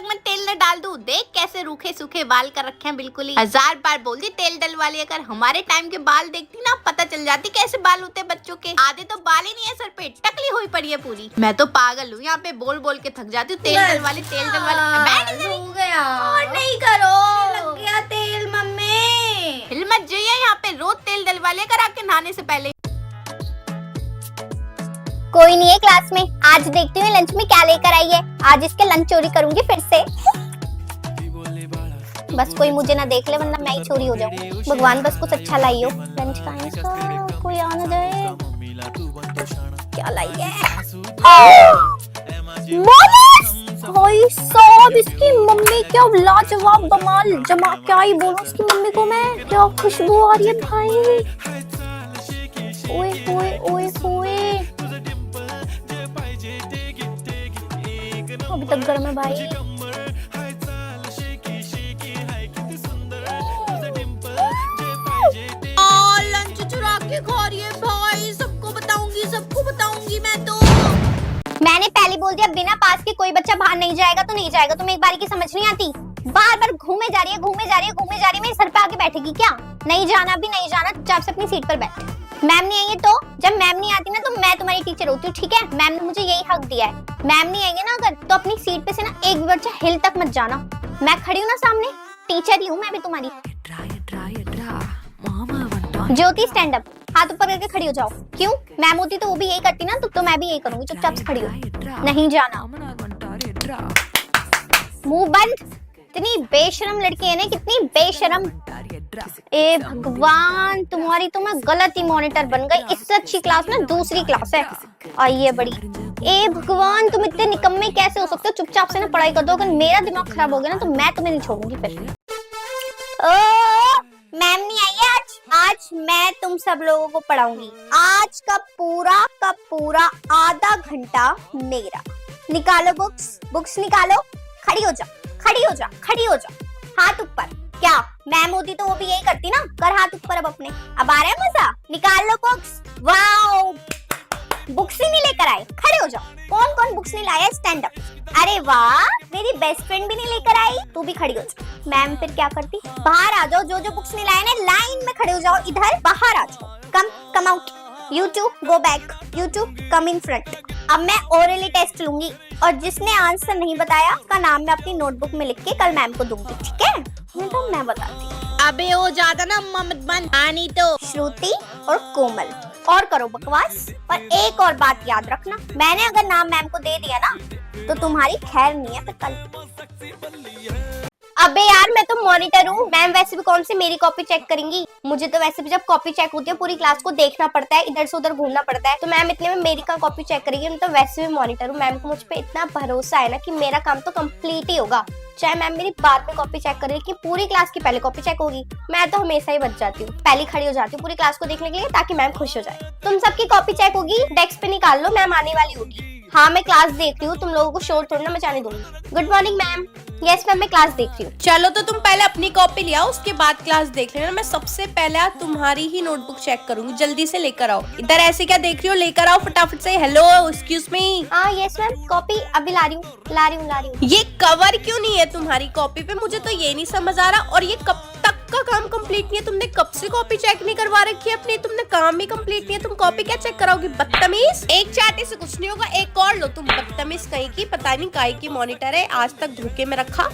में तेल न डाल दूं? देख कैसे रूखे सूखे बाल कर रखे हैं बिल्कुल ही। 1000 बार बोल दी तेल डलवा लिया कर। हमारे टाइम के बाल देखती ना पता चल जाती कैसे बाल होते बच्चों के। आधे तो बाल ही नहीं है सर पे, टकली हुई पड़ी है पूरी। मैं तो पागल हूँ, यहाँ पे बोल बोल के थक जाती हूँ। तेल डलवा ली, तेल डलवा ली। हो गया और नहीं करो, लग गया तेल मम्मी। हिल मत जाइए, यहाँ पे रोज तेल डलवा लिया कर आके नहाने से पहले। कोई नहीं है क्लास में। आज देखती हूँ लंच में क्या लेकर आई है। आज इसके लंच चोरी करूंगी फिर से। बस कोई मुझे ना देख ले वरना मैं ही चोरी हो जाऊँ। भगवान बस कुछ अच्छा लाई हो। लंच का इसका कोई आ ना जाए। क्या लाई है? भाई साहब इसकी मम्मी क्या लाजवाब बमाल जमा, क्या ही बोलूं उसकी मम्मी को मैं। क्या खुशबू आ रही है भाई। ओए ओए ओए ओए, अभी तक गर्म है भाई। लंच चुरा के खा रही है भाई। सबको बताऊंगी मैं तो। मैंने पहले बोल दिया बिना पास के कोई बच्चा बाहर नहीं जाएगा तो नहीं जाएगा। तुम्हें एक बारी की समझ नहीं आती? बार बार घूमे जा रही है मेरे सर पे आके बैठेगी क्या? नहीं जाना भी नहीं जाना, चुपचाप से अपनी सीट पर बैठ। मैम नहीं आई है तो जब मैम नहीं आती ना तो मैं तुम्हारी टीचर होती हूँ, ठीक है? मैम ने मुझे यही हक दिया है। मैम नहीं आएंगे ना अगर तो अपनी सीट पे से ना एक भी बच्चा हिल तक मत जाना। मैं खड़ी हूँ ना सामने, टीचर ही हूँ मैं भी तुम्हारी। ज्योति स्टैंड अप, हाथ ऊपर करके खड़ी हो जाओ। क्यों? मैम होती तो वो भी यही करती ना, तो मैं भी यही करूंगी। चुपचाप से खड़ी हो, नहीं जाना। मुंह बंद। इतनी बेशरम लड़की है ना, कितनी बेशरम। ए भगवान, तुम्हारी तो मैं गलत ही मॉनिटर बन गई। इससे अच्छी क्लास में दूसरी क्लास है आई है बड़ी। ए भगवान, तुम इतने निकम्मे कैसे हो सकते हो? चुपचाप से ना पढ़ाई कर दो। अगर मेरा दिमाग खराब हो गया ना तो मैं तुम्हें नहीं छोड़ूंगी फिर। मैम नहीं आई है आज मैं तुम सब लोगों को पढ़ाऊंगी। आज का पूरा आधा घंटा मेरा। निकालो बुक्स निकालो। खड़ी हो जा। हाथ ऊपर। क्या मैम होती तो वो भी यही करती ना? कर हाथ ऊपर अब अपने। अब आ रहा है मजा? निकाल लो बुक्स। वाओ, बुक्स ही नहीं लेकर आए। खड़े हो जाओ। कौन बुक्स नहीं लाया? Stand up. अरे वाह, मेरी बेस्ट फ्रेंड भी नहीं लेकर आई। तू भी खड़ी हो जा। मैम फिर क्या करती? बाहर आ जाओ। जो बुक्स नहीं लाए ना लाइन में खड़े हो जाओ। इधर बाहर आ जाओ। Come out. You two go back. You two come in front. अब मैं ओरली टेस्ट लूंगी और जिसने आंसर नहीं बताया उसका नाम मैं अपनी नोटबुक में लिख के कल मैम को दूंगी, ठीक है? नहीं तो मैं बताती हूँ। अबे वो ज्यादा ना मत बन। आनी तो श्रुति और कोमल और करो बकवास। और एक और बात याद रखना, मैंने अगर नाम मैम को दे दिया ना तो तुम्हारी खैर नहीं है फिर कल। अबे यार, मैं तो मॉनिटर हूँ। मैम वैसे भी कौन सी मेरी कॉपी चेक करेंगी? मुझे तो वैसे भी जब कॉपी चेक होती है पूरी क्लास को देखना पड़ता है, इधर से उधर घूमना पड़ता है। तो मैम इतने में मेरी का कॉपी चेक करेगी। मैं तो वैसे भी मॉनिटर हूँ। मैम को मुझ पे इतना भरोसा है ना कि मेरा काम तो कंप्लीट ही होगा। चाहे मैम मेरी बाद में कॉपी चेक करे कि पूरी क्लास की पहले कॉपी चेक होगी। मैं तो हमेशा ही बच जाती हूँ, पहले खड़ी हो जाती हूँ पूरी क्लास को देखने के लिए ताकि मैम खुश हो जाए। तुम सबकी कॉपी चेक होगी, डेस्क पे निकाल लो, मैम आने वाली होगी। हाँ, मैं क्लास देख रही हूँ, तुम लोगों को शोर थोड़ी ना मचाने दूंगी। Good morning ma'am. Yes ma'am, मैं क्लास देख रही हूँ। चलो तो तुम पहले अपनी कॉपी ले आओ, उसके बाद क्लास देख लेना। मैं सबसे पहले तुम्हारी ही नोटबुक चेक करूंगी। जल्दी से लेकर आओ। इधर ऐसे क्या देख रही हो? लेकर आओ फटाफट से। Hello, excuse me. हाँ यस मैम, कॉपी अभी ला रही हूँ। ये कवर क्यों नहीं है तुम्हारी कॉपी पे? मुझे तो ये नहीं समझ आ रहा। और ये कब तक का काम कंप्लीट नहीं है? तुमने कब से कॉपी चेक नहीं करवा रखी है अपनी? तुमने काम भी कंप्लीट नहीं है, तुम कॉपी क्या चेक कराओगी? बदतमीज। एक चाटे से कुछ नहीं होगा, एक और लो। तुम बदतमीज कहीं की, पता नहीं काहे की मॉनिटर है, आज तक धोखे में रखा।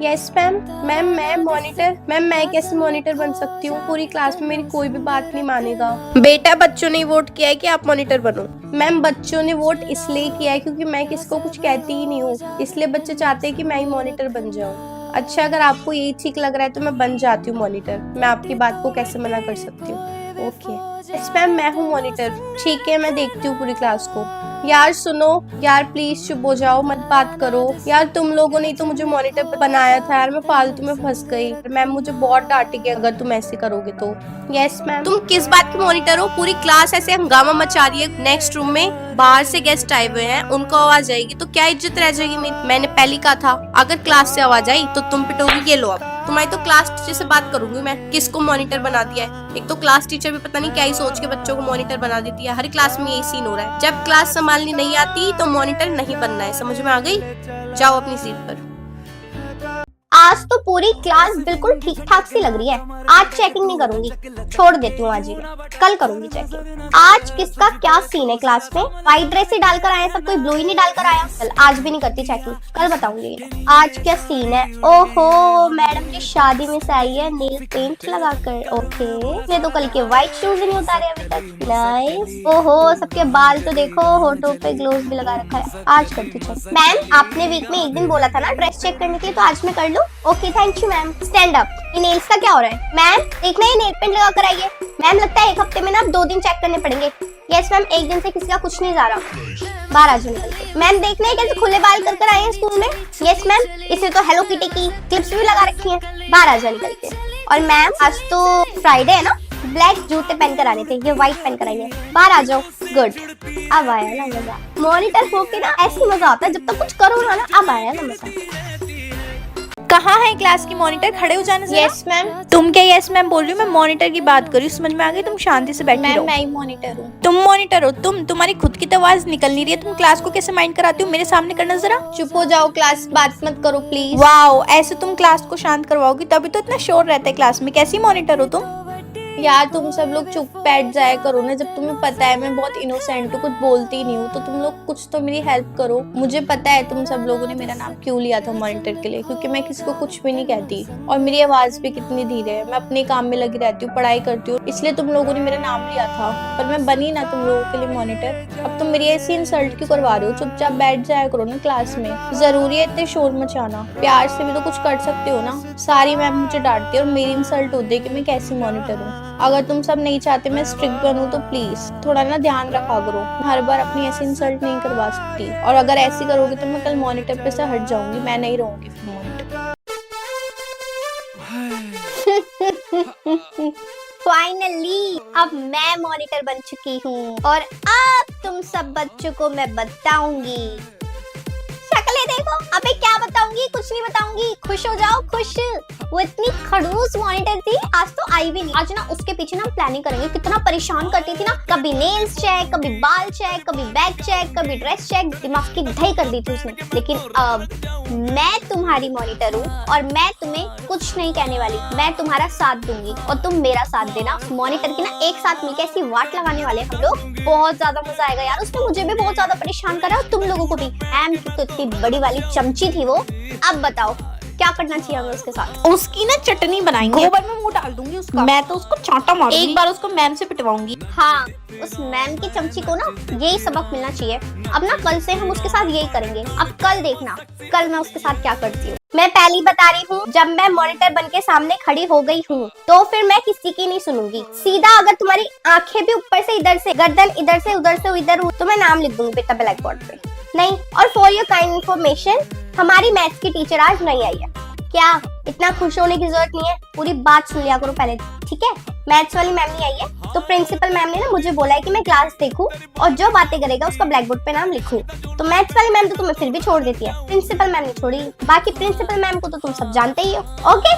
Yes ma'am. मैं मॉनिटर। मैम मैं कैसे मॉनिटर बन सकती हूँ? पूरी क्लास में मेरी कोई भी बात नहीं मानेगा। बेटा, बच्चों ने वोट किया है कि आप मॉनिटर बनो। मैम बच्चों ने वोट इसलिए किया है क्योंकि मैं किसको कुछ कहती ही नहीं हूँ, इसलिए बच्चे चाहते हैं कि मैं ही मॉनिटर बन जाऊँ। अच्छा, अगर आपको यही ठीक लग रहा है तो मैं बन जाती हूँ मॉनिटर। मैं आपकी बात को कैसे मना कर सकती हूँ? ओके यस मैम, मैं हूँ मॉनिटर। ठीक है, मैं देखती हूँ पूरी क्लास को। यार सुनो यार, प्लीज चुप हो जाओ, मत बात करो यार। तुम लोगों ने तो मुझे मॉनिटर बनाया था यार, मैं फालतू में फंस गई। मैम मुझे बहुत डांटेगी अगर तुम ऐसे करोगे तो। Yes ma'am. तुम किस बात की मॉनिटर हो? पूरी क्लास ऐसे हंगामा मचा रही है। नेक्स्ट रूम में बाहर से गेस्ट आए हुए हैं, उनको आवाज आएगी तो क्या इज्जत रह जाएगी मेरी? मैंने पहले कहा था अगर क्लास से आवाज आई तो तुम पिटोगी। ये लो, अब तुम्हारी तो क्लास टीचर से बात करूंगी मैं, किसको मॉनिटर बना दिया है। एक तो क्लास टीचर भी पता नहीं क्या ही सोच के बच्चों को मॉनिटर बना देती है। हर क्लास में यही सीन हो रहा है। जब क्लास संभालनी नहीं आती तो मॉनिटर नहीं बनना है, समझ में आ गई? जाओ अपनी सीट पर। आज तो पूरी क्लास बिल्कुल ठीक ठाक सी लग रही है। आज चेकिंग नहीं करूंगी, छोड़ देती हूँ आज ही, कल करूंगी चेकिंग। आज किसका क्या सीन है क्लास में? व्हाइट ड्रेस ही डालकर आए सब, कोई ब्लू ही नहीं डालकर आया। चल आज भी नहीं करती चेकिंग, कल बताऊंगी। आज क्या सीन है? ओहो, मैडम की शादी में से आई है नेल पेंट लगाकर। ओके, ये तो कल के व्हाइट शूज नहीं उतारे अभी तक। नाइस। ओहो, सबके बाल तो देखो, होठों पे ग्लोव्स भी लगा रखा है। आज करती चेक। मैम आपने वीक में एक दिन बोला था ना ड्रेस चेक करने के लिए, तो आज मैं कर लूं? Okay thank you ma'am. Stand up. ये नेल्स का क्या हो रहा है? मैम देखना ये नेल पेंट लगा कर आई है। मैम लगता है एक हफ्ते में ना 2 दिन चेक करने पड़ेंगे। यस मैम, एक दिन से किसी का कुछ नहीं जा रहा। बाहर आ जाओ निकल के। मैम देखना है कैसे खुले बाल कर आए हैं स्कूल में। यस मैम, इसे तो हेलो किटी की क्लिप्स भी लगा रखी हैं। बाहर आ जाओ निकल के। और मैम आज तो फ्राइडे है ना, ब्लैक जूते पहन कर आने थे, ये व्हाइट पहन कर आई है। बाहर आ जाओ। गुड। अब आया ना मजा। मॉनिटर होके ना ऐसी मजा आता है जब तक कुछ करो ना। अब आया ना मजा। कहाँ है क्लास की मॉनिटर? खड़े हो जाने से। Yes ma'am. तुम क्या यस मैम बोल रही हो? मैं मॉनिटर की बात कर रही हूँ, समझ में आ गई? तुम शांति से बैठी रहो। मैं ही मॉनिटर हूँ। तुम मॉनिटर हो? तुम्हारी खुद की तो आवाज निकल नहीं रही है। तुम क्लास को कैसे माइंड कराती हो? मेरे सामने करना जरा। चुप हो जाओ, क्लास बात मत करो प्लीज। वाओ, ऐसे तुम क्लास को शांत करवाओगी? तभी तो इतना शोर रहता है क्लास में। कैसी मॉनिटर हो तुम? यार तुम सब लोग चुप बैठ जाया करो ना, जब तुम्हें पता है मैं बहुत इनोसेंट हूँ, कुछ बोलती नहीं हूँ, तो तुम लोग कुछ तो मेरी हेल्प करो। मुझे पता है तुम सब लोगों ने मेरा नाम क्यों लिया था मॉनिटर के लिए, क्योंकि मैं किसी को कुछ भी नहीं कहती और मेरी आवाज भी कितनी धीरे है। मैं अपने काम में लगी रहती हूँ, पढ़ाई करती हूँ, इसलिए तुम लोगों ने मेरा नाम लिया था। पर मैं बनी ना तुम लोगों के लिए मॉनिटर। अब तुम मेरी ऐसी इंसल्ट क्यों करवा रहे हो? चुपचाप बैठ जाया करो ना क्लास में। जरूरी है इतने शोर मचाना? प्यार से भी तो कुछ कर सकते हो ना। सारी मैम मुझे डांटती है और मेरी इंसल्ट होती है कि मैं कैसी मॉनिटर हूँ। अगर तुम सब नहीं चाहते मैं स्ट्रिक्ट बनूं तो प्लीज थोड़ा ना ध्यान रखा करो। हर बार अपनी ऐसी इंसल्ट नहीं करवा सकती, और अगर ऐसी करोगे तो मैं कल मॉनिटर पे से हट जाऊंगी, मैं नहीं रहूंगी फिर मॉनिटर। फाइनली अब मैं मॉनिटर बन चुकी हूँ और अब तुम सब बच्चों को मैं बताऊंगी। शक्लें देखो। अबे क्या बताऊंगी? कुछ नहीं बताऊंगी। खुश हो जाओ, खुश। वो इतनी खड़ूस मॉनिटर थी, आज तो आई भी नहीं। आज ना उसके पीछे ना हम प्लानिंग करेंगे। कितना परेशान करती थी ना, कभी नेल्स चेक, कभी बाल चेक, कभी बैग चेक, कभी ड्रेस चेक। दिमाग की दही कर दी थी उसने। लेकिन अब मैं तुम्हारी मॉनिटर हूँ और मैं तुम्हें कुछ नहीं कहने वाली। मैं तुम्हारा साथ दूंगी और तुम मेरा साथ देना। मॉनिटर की ना एक साथ मिलकर ऐसी वाट लगाने वाले हम लोग। बहुत ज्यादा मजा आएगा यार। उसने मुझे भी बहुत ज्यादा परेशान करा और तुम लोगों को भी। मैम की तो इतनी बड़ी वाली चमची थी वो। अब बताओ क्या करना चाहिए हमें उसके साथ? उसकी ना चटनी बनाएंगे, गोबर में मुंह डाल दूंगी उसका। मैं तो उसको चांटा मारूंगी। एक बार उसको मैम से पिटवाऊंगी। हाँ, उस मैम की चमची को ना यही सबक मिलना चाहिए। अब ना कल से हम उसके साथ यही करेंगे। अब कल देखना, कल मैं उसके साथ क्या करती हूँ। मैं पहली बता रही हूँ, जब मैं मॉनिटर बन के सामने खड़ी हो गई हूँ तो फिर मैं किसी की नहीं सुनूंगी। सीधा अगर तुम्हारी आंखें भी ऊपर से इधर से, गर्दन इधर से उधर से इधर हो, तो मैं नाम लिख दूंगी बेटा ब्लैक बोर्ड पे। नहीं, और फॉर योर काइंड इन्फॉर्मेशन, हमारी मैथ्स की टीचर आज नहीं आई है। क्या इतना खुश होने की जरूरत नहीं है, पूरी बात सुन लिया करो पहले, ठीक है? मैथ्स वाली मैम नहीं आई है तो प्रिंसिपल मैम ने ना मुझे बोला है कि मैं क्लास देखूं और जो बातें करेगा उसका ब्लैक बोर्ड पे नाम लिखूं। तो मैथ्स वाली मैम तो तुम्हें फिर भी छोड़ देती है, प्रिंसिपल मैम ने छोड़ी। बाकी प्रिंसिपल मैम को तो तुम सब जानते ही हो। ओके,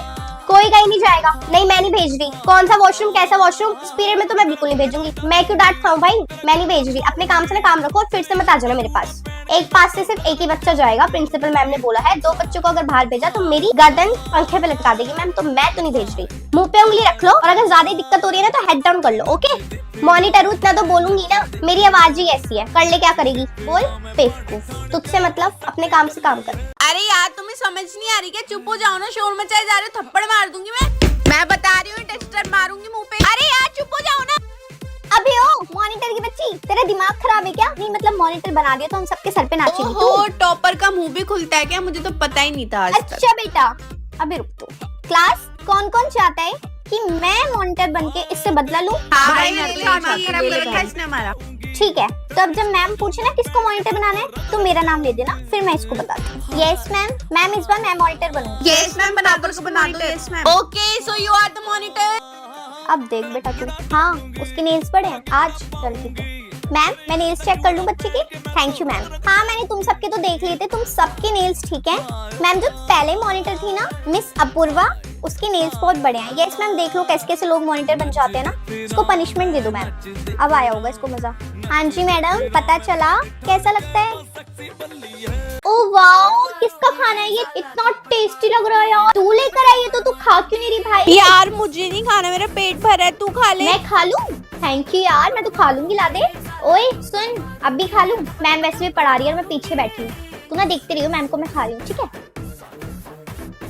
कोई कहीं नहीं जाएगा। नहीं, मैं नहीं भेज रही। कौन सा वॉशरूम, कैसा वॉशरूम, इस पीरियड में तो मैं बिल्कुल नहीं भेजूंगी। मैं क्यों डांट खाऊं भाई? मैं नहीं भेज रही। अपने काम से ना काम रखो और फिर से मत आ जाना मेरे पास। एक पास से सिर्फ एक ही बच्चा जाएगा, प्रिंसिपल मैम ने बोला है। 2 बच्चों को अगर बाहर भेजा तो मेरी गर्दन पंखे पे लटका देगी मैम। तो मैं तो नहीं भेज रही। मुंह पे उंगली रख लो और अगर ज्यादा दिक्कत हो रही है ना तो हेड डाउन कर लो। ओके, मॉनिटर हूँ इतना तो बोलूंगी ना। मेरी आवाज ही ऐसी है, कर ले क्या करेगी? बोल बेवकूफ। तुझसे मतलब अपने काम से काम कर। अरे यार तुम्हें समझ नहीं आ रही क्या? चुप हो जाओ ना, शोर मचाए जा रहे हो। थप्पड़ मार दूंगी मैं बता रही हूँ, टेस्टर मारूंगी मुंह पे। अरे यार चुप हो जाओ ना। अबे ओ मॉनिटर की बच्ची, तेरा दिमाग खराब है क्या? नहीं मतलब मॉनिटर बना दिया तो हम सबके सर पे नाचेंगी तू? ओहो, टॉपर का मुंह भी खुलता है क्या? मुझे तो पता ही नहीं था आज तक। अच्छा बेटा, अबे रुक तो। क्लास कौन कौन चाहता है कि मैं मॉनिटर बनके इससे बदला लूं? हाँ भाई, इसने हमारा। ठीक है, तो अब जब मैम पूछे ना किसको मॉनिटर बनाना है तो मेरा नाम ले देना, फिर मैं इसको बताती हूँ। यस मैम, मैम इस बार मैं मॉनिटर बनूंगी। यस मैम, बना दो उसको, बना दो। Yes ma'am. Okay, so you are the monitor. अब देख बेटा तू। हाँ, उसके नेल्स बड़े हैं आज। चल ठीक है मैम, मैं नेल्स चेक कर लूं बच्चे के? Thank you ma'am. हाँ, मैंने तुम सबके तो देख लिए थे, तुम सबके नेल्स ठीक हैं। मैम जो पहले मॉनिटर थी ना, मिस अपूर्वा, उसके नेल्स बहुत बड़े हैं। यस मैम, देख लो कैसे कैसे लोग मॉनिटर बन जाते हैं ना। इसको पनिशमेंट दे दो मैम। अब आया होगा इसको मजा। हाँ जी मैडम, पता चला, कैसा लगता है? ओ वाओ, किसका खाना है ये? इतना टेस्टी लग रहा है यार। तू लेकर आई है तो तू खा क्यों नहीं रही भाई? यार मुझे नहीं खाना, मेरा पेट भरा है, तू खा ले। मैं खा लूं? थैंक यू यार, मैं तो खा लूंगी, ला दे। ओए सुन, अब भी खा लूं? मैम वैसे भी पढ़ा रही है और मैं पीछे बैठी हूँ, तू ना देखते रही हो मैम को मैं खा रही हूँ, ठीक है?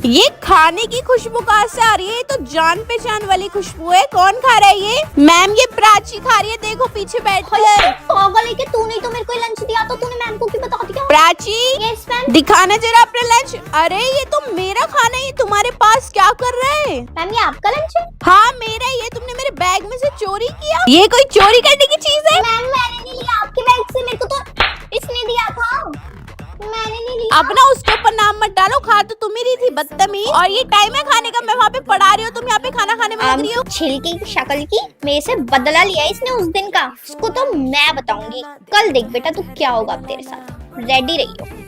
ये खाने की खुशबू कहाँ से आ रही है? ये तो जान पहचान वाली खुशबू है। कौन खा रहा है ये? मैम ये प्राची खा रही है, देखो पीछे बैठ कर। पागल है क्या? तूने तो मेरे को लंच दिया तो तूने मैम को क्यों बता दिया? Prachi yes ma'am. दिखाना जरा अपना लंच। अरे ये तो मेरा खाना है, ये तुम्हारे पास क्या कर रहा है? मैम ये आपका लंच है? हाँ मेरा, ये तुमने मेरे बैग में से चोरी किया? ये कोई चोरी करने की चीज है? मैम मैंने नहीं लिया आपके बैग से, मेरे को तो इसने दिया था, मैंने नहीं लिया। अब ना उसके ऊपर नाम मत डालो, खा तो तुम ही रही थी बदतमीज। और ये टाइम है खाने का, मैं वहाँ पे पढ़ा रही हूँ, तुम यहाँ पे खाना खाने में लग रही हो। छिलके की शक्ल की मेरे से बदला लिया है इसने उस दिन का, उसको तो मैं बताऊंगी। कल देख बेटा तू क्या होगा अब तेरे साथ, रेडी रहियो।